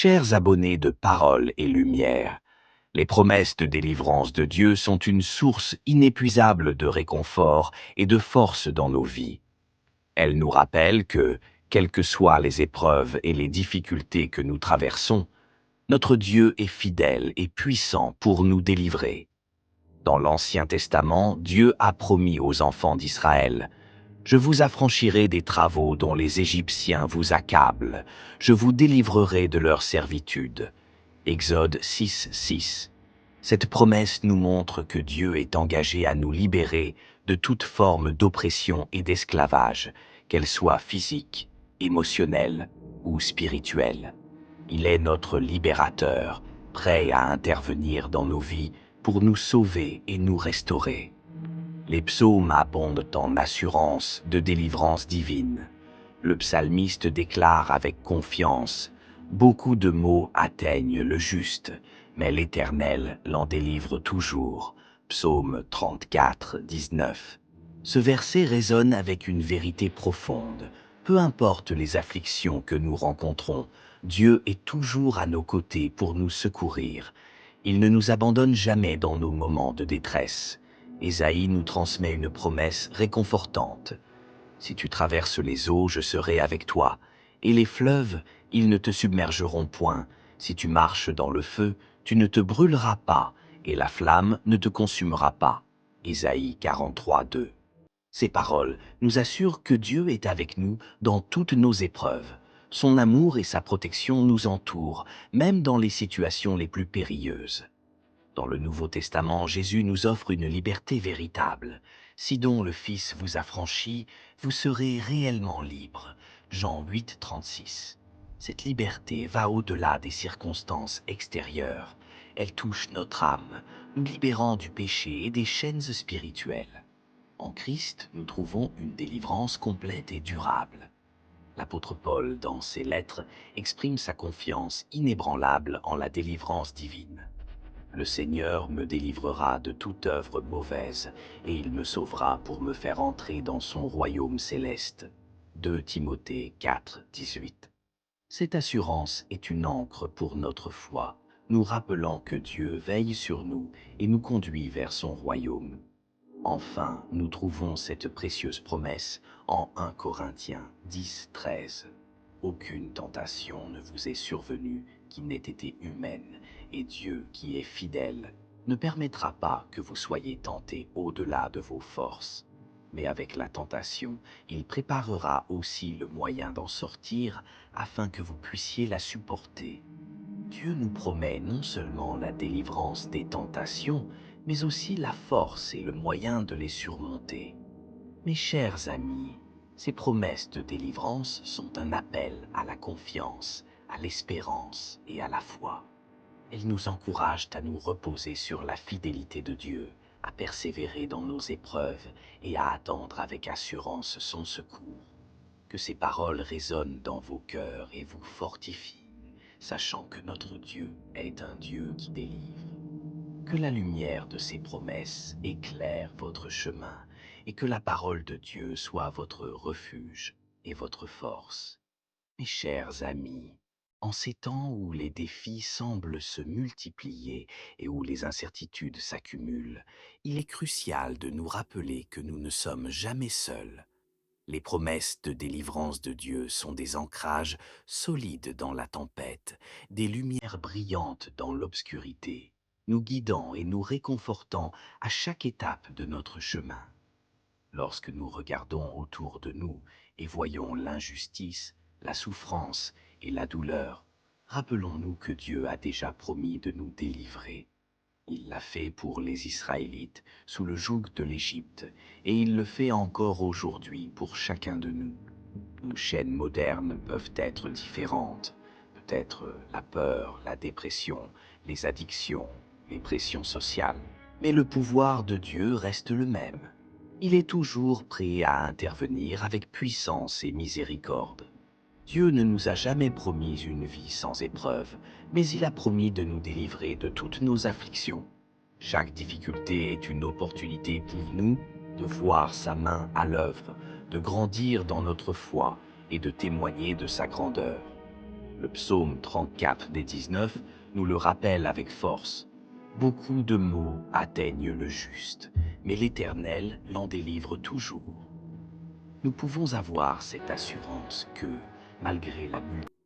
Chers abonnés de Parole et Lumière, les promesses de délivrance de Dieu sont une source inépuisable de réconfort et de force dans nos vies. Elles nous rappellent que, quelles que soient les épreuves et les difficultés que nous traversons, notre Dieu est fidèle et puissant pour nous délivrer. Dans l'Ancien Testament, Dieu a promis aux enfants d'Israël: je vous affranchirai des travaux dont les Égyptiens vous accablent, je vous délivrerai de leur servitude. Exode 6, 6. Cette promesse nous montre que Dieu est engagé à nous libérer de toute forme d'oppression et d'esclavage, qu'elle soit physique, émotionnelle ou spirituelle. Il est notre libérateur, prêt à intervenir dans nos vies pour nous sauver et nous restaurer. Les psaumes abondent en assurance de délivrance divine. Le psalmiste déclare avec confiance: beaucoup de maux atteignent le juste, mais l'Éternel l'en délivre toujours. Psaume 34, 19. Ce verset résonne avec une vérité profonde. Peu importe les afflictions que nous rencontrons, Dieu est toujours à nos côtés pour nous secourir. Il ne nous abandonne jamais dans nos moments de détresse. Ésaïe nous transmet une promesse réconfortante: si tu traverses les eaux, je serai avec toi, et les fleuves, ils ne te submergeront point. Si tu marches dans le feu, tu ne te brûleras pas, et la flamme ne te consumera pas. Ésaïe 43, 2. Ces paroles nous assurent que Dieu est avec nous dans toutes nos épreuves. Son amour et sa protection nous entourent, même dans les situations les plus périlleuses. Dans le Nouveau Testament, Jésus nous offre une liberté véritable. Si donc le Fils vous affranchit, vous serez réellement libre. Jean 8, 36. Cette liberté va au-delà des circonstances extérieures. Elle touche notre âme, nous libérant du péché et des chaînes spirituelles. En Christ, nous trouvons une délivrance complète et durable. L'apôtre Paul, dans ses lettres, exprime sa confiance inébranlable en la délivrance divine. Le Seigneur me délivrera de toute œuvre mauvaise, et il me sauvera pour me faire entrer dans son royaume céleste. 2 Timothée 4, 18. Cette assurance est une ancre pour notre foi, nous rappelant que Dieu veille sur nous et nous conduit vers son royaume. Enfin, nous trouvons cette précieuse promesse en 1 Corinthiens 10, 13. Aucune tentation ne vous est survenue qui n'ait été humaine, et Dieu, qui est fidèle, ne permettra pas que vous soyez tentés au-delà de vos forces. Mais avec la tentation, il préparera aussi le moyen d'en sortir afin que vous puissiez la supporter. Dieu nous promet non seulement la délivrance des tentations, mais aussi la force et le moyen de les surmonter. Mes chers amis, ces promesses de délivrance sont un appel à la confiance, à l'espérance et à la foi. Elles nous encouragent à nous reposer sur la fidélité de Dieu, à persévérer dans nos épreuves et à attendre avec assurance son secours. Que ces paroles résonnent dans vos cœurs et vous fortifient, sachant que notre Dieu est un Dieu qui délivre. Que la lumière de ses promesses éclaire votre chemin et que la parole de Dieu soit votre refuge et votre force. Mes chers amis, en ces temps où les défis semblent se multiplier et où les incertitudes s'accumulent, il est crucial de nous rappeler que nous ne sommes jamais seuls. Les promesses de délivrance de Dieu sont des ancrages solides dans la tempête, des lumières brillantes dans l'obscurité, nous guidant et nous réconfortant à chaque étape de notre chemin. Lorsque nous regardons autour de nous et voyons l'injustice, la souffrance et la douleur, rappelons-nous que Dieu a déjà promis de nous délivrer. Il l'a fait pour les Israélites sous le joug de l'Égypte, et il le fait encore aujourd'hui pour chacun de nous. Nos chaînes modernes peuvent être différentes, peut-être la peur, la dépression, les addictions, les pressions sociales, mais le pouvoir de Dieu reste le même. Il est toujours prêt à intervenir avec puissance et miséricorde. Dieu ne nous a jamais promis une vie sans épreuve, mais il a promis de nous délivrer de toutes nos afflictions. Chaque difficulté est une opportunité pour nous de voir sa main à l'œuvre, de grandir dans notre foi et de témoigner de sa grandeur. Le psaume 34 des 19 nous le rappelle avec force. Beaucoup de maux atteignent le juste, mais l'Éternel l'en délivre toujours. Nous pouvons avoir cette assurance que, malgré la multitude